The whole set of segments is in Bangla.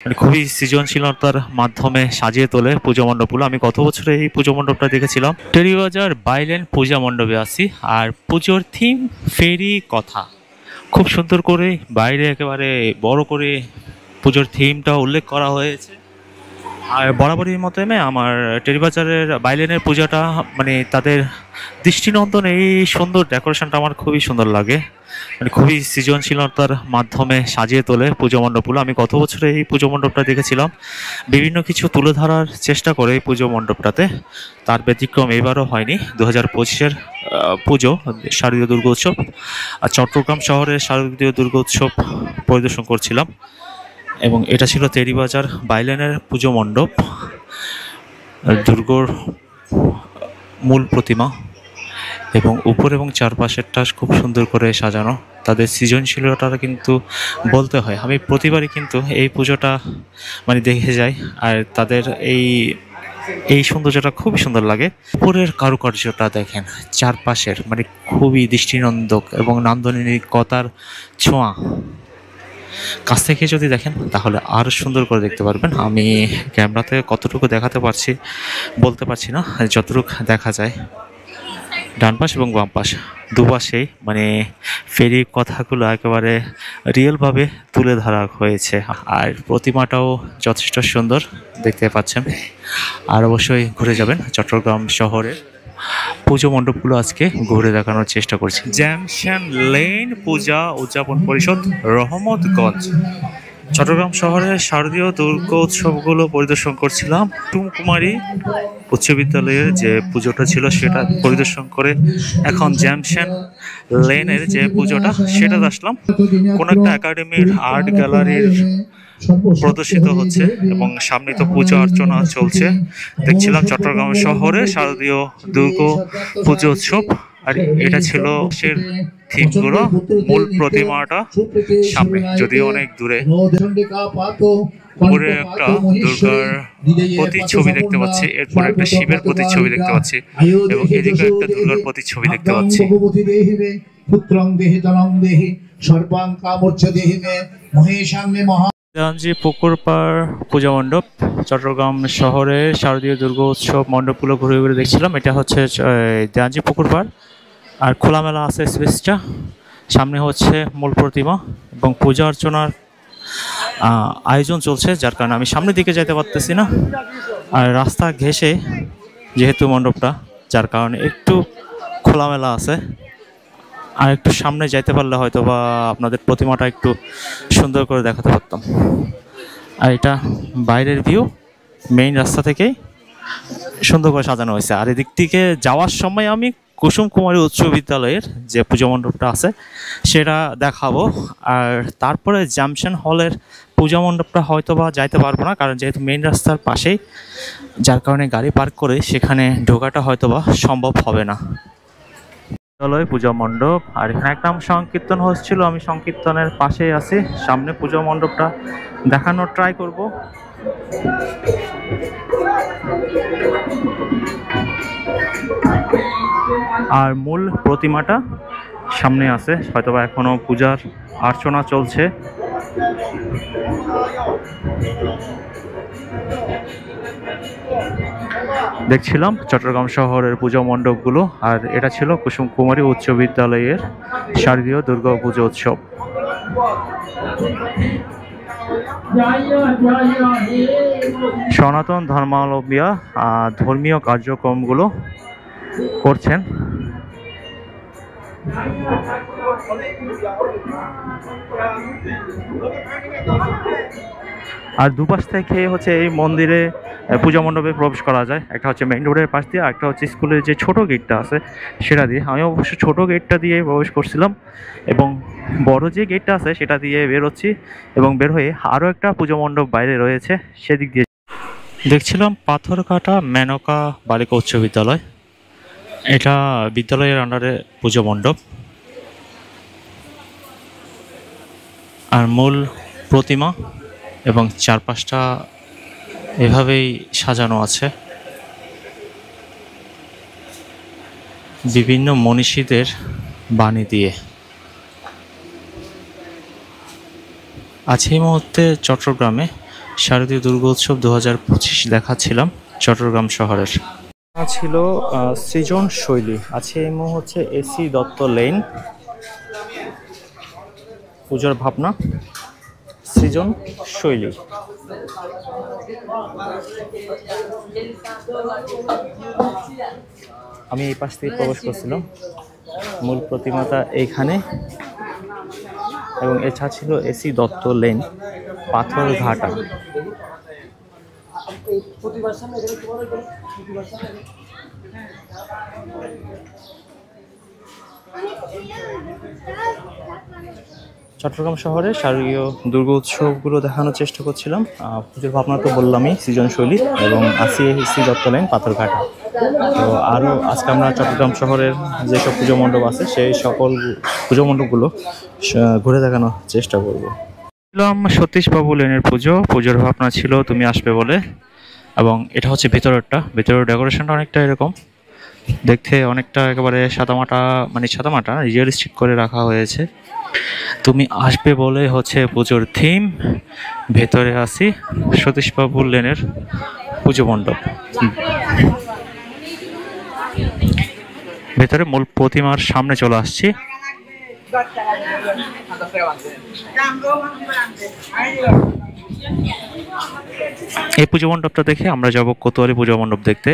মানে খুবই সৃজনশীলতার মাধ্যমে সাজিয়ে তোলে পুজো মণ্ডপগুলো। আমি গত বছরে এই পুজো মণ্ডপটা দেখেছিলাম। টেরিবাজার বাইলেন পূজা মণ্ডপে আছি, আর পুজোর থিম ফেরি কথা। খুব সুন্দর করে বাইরে একেবারে বড় করে পুজোর থিমটা উল্লেখ করা হয়েছে। আর বরাবরের মতোই আমার টেরিবাজারের বাইলেনের পূজাটা মানে তাদের দৃষ্টিনন্দন এই সুন্দর ডেকোরেশনটা আমার খুবই সুন্দর লাগে। মানে খুবই সৃজনশীলতার মাধ্যমে সাজিয়ে তোলে পুজো মণ্ডপগুলো। আমি গত বছরে এই পুজো মণ্ডপটা দেখেছিলাম। বিভিন্ন কিছু তুলে ধরার চেষ্টা করে এই পুজো মণ্ডপটাতে। তার ব্যতিক্রম এবারও হয়নি। 2025-এর পুজো শারদীয় দুর্গোৎসব আর চট্টগ্রাম শহরের শারদীয় দুর্গোৎসব পরিদর্শন করছিলাম, এবং এটা ছিল তেরিবাজার বাইলেনের পুজো মণ্ডপ। দুর্গোর মূল প্রতিমা এবং উপর এবং চারপাশেরটা খুব সুন্দর করে সাজানো। তাদের সৃজনশীলতাটা কিন্তু বলতে হয়। আমি প্রতিবারই কিন্তু এই পুজোটা মানে দেখে যাই, আর তাদের এই সৌন্দর্যটা খুবই সুন্দর লাগে। উপরের কারুকার্যটা দেখেন, চারপাশের মানে খুবই দৃষ্টিনন্দক এবং নান্দনিকতার ছোঁয়া। কাছ থেকে যদি দেখেন তাহলে আরও সুন্দর করে দেখতে পারবেন। আমি ক্যামেরাতে কতটুকু দেখাতে পারছি বলতে পারছি না, যতটুকু দেখা যায়। ডান পাশ এবং বাম পাশ দুপাশেই মানে ফেরি কথাগুলো একেবারে রিয়েলভাবে তুলে ধরা হয়েছে, আর প্রতিমাটাও যথেষ্ট সুন্দর দেখতে পাচ্ছেন। আর অবশ্যই ঘুরে যাবেন চট্টগ্রাম শহরের পুজো মণ্ডপগুলো আজকে ঘুরে দেখানোর চেষ্টা করছি। জ্যামশ্যাম লেন পূজা উদযাপন পরিষদ, রহমতগঞ্জ। চট্টগ্রাম শহরের শারদীয় দুর্গোৎসবগুলো পরিদর্শন করছিলাম। কুমারী উচ্চ বিদ্যালয়ের যে পুজোটা ছিল সেটা পরিদর্শন করে এখন জ্যামশ্যাম লেনের যে পুজোটা সেটা আসলাম। কোন একটা একাডেমির আর্ট গ্যালারির প্রদর্শিত হচ্ছে এবং সামনে তো পূজা অর্চনা চলছে। দেখছিলাম চট্টগ্রাম শহরে শারদীয় দুর্গা পুজো উৎসব, আর এটা ছিল সে থিমগুলো। মূল প্রতিমাটা সামনে, যদিও অনেক দূরে। উপরে একটা দুর্গার প্রতিচ্ছবি দেখতে পাচ্ছি, এরপর একটা শিবের প্রতিচ্ছবি দেখতে পাচ্ছি, এবং এদিকে একটা দুর্গার প্রতিচ্ছবি দেখতে পাচ্ছি। দেওয়ানজি পুকুর পাড় পূজা মণ্ডপ, চট্টগ্রাম শহরের শারদীয় দুর্গা উৎসব মণ্ডপগুলো ঘুরে ঘুরে দেখছিলাম। এটা হচ্ছে দেওয়ানজি পুকুর পাড়, আর খোলামেলা আছে স্পেসটা। সামনে হচ্ছে মূল প্রতিমা এবং পূজা অর্চনার আয়োজন চলছে, যার কারণে আমি সামনের দিকে যেতে পারতেছি না। আর রাস্তা ঘেঁষে যেহেতু মণ্ডপটা, যার কারণে একটু খোলামেলা আছে। আর একটু সামনে যাইতে পারলে হয়তো বা আপনাদের প্রতিমাটা একটু সুন্দর করে দেখাতে পারতাম। আর এটা বাইরের ভিউ, মেইন রাস্তা থেকেই সুন্দর করে সাজানো হয়েছে। আর এদিক থেকে যাওয়ার সময় আমি কুসুম কুমারী উচ্চ বিদ্যালয়ের যে পুজো মণ্ডপটা আছে সেটা দেখাবো। আর তারপরে জামশেন হলের পূজা মণ্ডপটা হয়তো বা যাইতে পারবো না, কারণ যেহেতু মেইন রাস্তার পাশেই, যার কারণে গাড়ি পার্ক করে সেখানে ঢোকাটা হয়তো বা সম্ভব হবে না। বিদ্যালয় পূজা মণ্ডপ, আর এখানে একটা সংকীর্তন হচ্ছিল, আমি সংকীর্তনের পাশেই আছি। সামনে পূজা মণ্ডপটা দেখানোর ট্রাই করব। আর মূল প্রতিমাটা সামনে আছে, হয়তোবা এখনো পূজার অর্চনা চলছে। দেখছিলাম চট্টগ্রাম শহরের পূজা মণ্ডপগুলো, আর এটা ছিল কুসুম কুমারী উচ্চ বিদ্যালয়ের শারদীয় দুর্গা পুজো উৎসব। সনাতন ধর্মাবলম্বীরা ধর্মীয় কার্যক্রমগুলো করছেন। আর দুপাশ থেকে হচ্ছে এই মন্দিরে পূজা মণ্ডপে প্রবেশ করা যায়। একটা হচ্ছে মেইন রোডের পাশ দিয়ে, একটা হচ্ছে স্কুলের যে ছোট গেটটা আছে সেটা দিয়ে। আমি অবশ্য ছোট গেটটা দিয়ে প্রবেশ করছিলাম, এবং বড় যে গেটটা আছে সেটা দিয়ে বেরোচ্ছি, এবং বের হয়ে আরও একটা পূজা মণ্ডপ বাইরে রয়েছে সেদিক দিয়ে দেখছিলাম। পাথরঘাটা মেনকা বালিকা উচ্চ বিদ্যালয়, এটা বিদ্যালয়ের আন্ডারে পূজা মণ্ডপ। আর মূল প্রতিমা এবং চারপাশটা এভাবেই সাজানো আছে বিভিন্ন মনীষীদের বাণী দিয়ে। আজ এই মুহূর্তে চট্টগ্রামে শারদীয় দুর্গোৎসব 2025 দেখাচ্ছিলাম চট্টগ্রাম শহরের। ছিল সৃজন শৈলী, আছে এই হচ্ছে এসি দত্ত লেন, পুজোর ভাবনা, সৃজন শৈলী। আমি এই পাশ থেকে প্রবেশ করছিলাম, মূল প্রতিমাটা এইখানে, এবং এছাড়া ছিল এসি দত্ত লেন, পাথর ঘাটা। চট্টগ্রাম শহরে শারদীয় দুর্গোৎসবগুলো দেখানোর চেষ্টা করছিলাম। পুজোর ভাবনা তো বললামই, সৃজনশৈলী, এবং আসি এসি দত্ত লেন, পাথরঘাটা। তো আরও আজকে আমরা চট্টগ্রাম শহরের যেসব পুজো মণ্ডপ আছে সেই সকল পুজো মণ্ডপগুলো ঘুরে দেখানোর চেষ্টা করব। সতীশবাবু লেনের পুজোর ভাবনা ছিল তুমি আসবে বলে, এবং এটা হচ্ছে ভেতরেরটা। ভেতরের ডেকোরেশনটা অনেকটা এরকম দেখতে, অনেকটা একেবারে সাদামাটা, মানে সাদামাটা রিয়েলিস্টিক করে রাখা হয়েছে। তুমি আসবে বলে হচ্ছে পুজোর থিম। ভেতরে আসি সতীশবাবু লেনের পুজো মণ্ডপ, ভেতরে মূল প্রতিমার সামনে চলে আসছি। এই পুজো মণ্ডপটা দেখে আমরা যাব কোতোয়ালি পুজো মণ্ডপ দেখতে।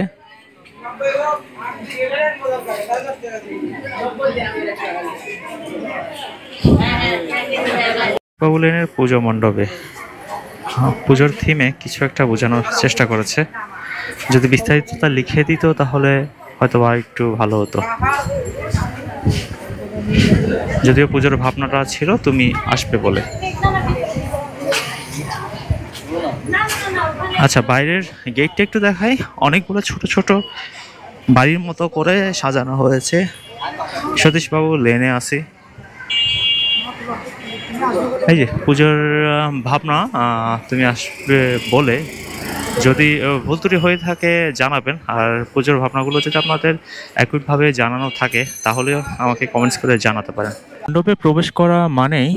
বাবু লেনের পুজো মণ্ডপে পুজোর থিমে কিছু একটা বোঝানোর চেষ্টা করেছে। যদি বিস্তারিতটা লিখে দিত তাহলে হয়তো বা একটু ভালো হতো। যদিও পুজোর ভাবনাটা ছিল তুমি আসবে বলে। আচ্ছা, বাইরের গেটটা একটু দেখাই। অনেকগুলো ছোট ছোট বাড়ির মতো করে সাজানো হয়েছে। সতীশবাবু লেনে আসি, এই যে পুজোর ভাবনা তুমি আসবে বলে। যদি ভুল ত্রুটি হয়ে থাকে জানাবেন, আর পুজোর ভাবনাগুলো যদি আপনাদের একইভাবে জানানো থাকে তাহলে আমাকে কমেন্টস করে জানাতে পারেন। মণ্ডপে প্রবেশ করা মানেই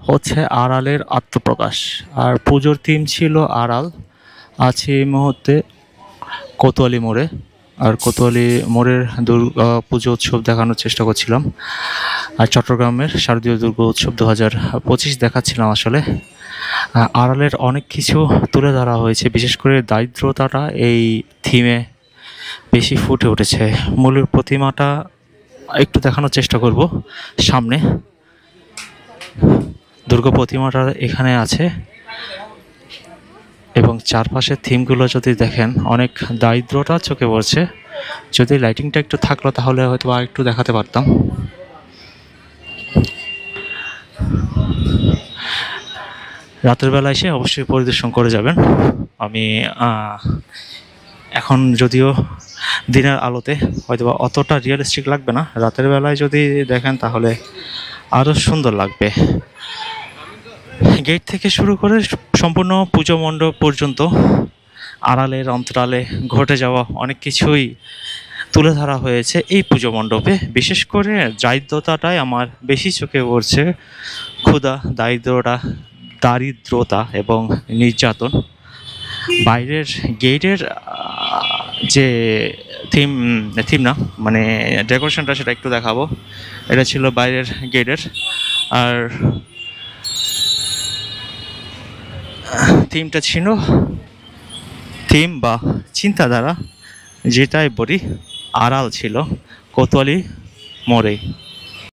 হচ্ছে আড়ালের আত্মপ্রকাশ, আর পুজোর থিম ছিল আড়াল। আছে এই মুহূর্তে কোতোয়ালি মোড়ে, আর কোতোয়ালি মোড়ের পুজো উৎসব দেখানোর চেষ্টা করছিলাম, আর চট্টগ্রামের শারদীয় দুর্গোৎসব 2025 দেখাচ্ছিলাম। আসলে আড়ালের অনেক কিছু তুলে ধরা হয়েছে, বিশেষ করে দারিদ্রতাটা এই থিমে বেশি ফুটে উঠেছে। মূল প্রতিমাটা একটু দেখানোর চেষ্টা করব। সামনে দুর্গা প্রতিমাটা এখানে আছে, এবং চারপাশের থিমগুলো যদি দেখেন অনেক দারিদ্রতা চোখে পড়ছে। যদি লাইটিংটা একটু থাকলো তাহলে হয়তো আর একটু দেখাতে পারতাম। রাতের বেলা এসে অবশ্যই পরিদর্শন করে যাবেন। আমি এখন যদিও দিনের আলোতে হয়তো বা অতটা রিয়েলিস্টিক লাগবে না, রাতের বেলায় যদি দেখেন তাহলে আরও সুন্দর লাগবে। গেট থেকে শুরু করে সম্পূর্ণ পুজো মণ্ডপ পর্যন্ত আড়ালের অন্তরালে ঘটে যাওয়া অনেক কিছুই তুলে ধরা হয়েছে এই পুজো মণ্ডপে। বিশেষ করে দারিদ্রতাটাই আমার বেশি চোখে পড়ছে। ক্ষুধা, দারিদ্রতা এবং নির্যাতন। বাইরের গেটের যে থিম না মানে ডেকোরেশনটা, সেটা একটু দেখাবো। এটা ছিল বাইরের গেটের, আর থিমটা ছিল, থিম বা চিন্তাধারা যেটাই বলি, আড়াল ছিল কোতোয়ালি মোড়ে।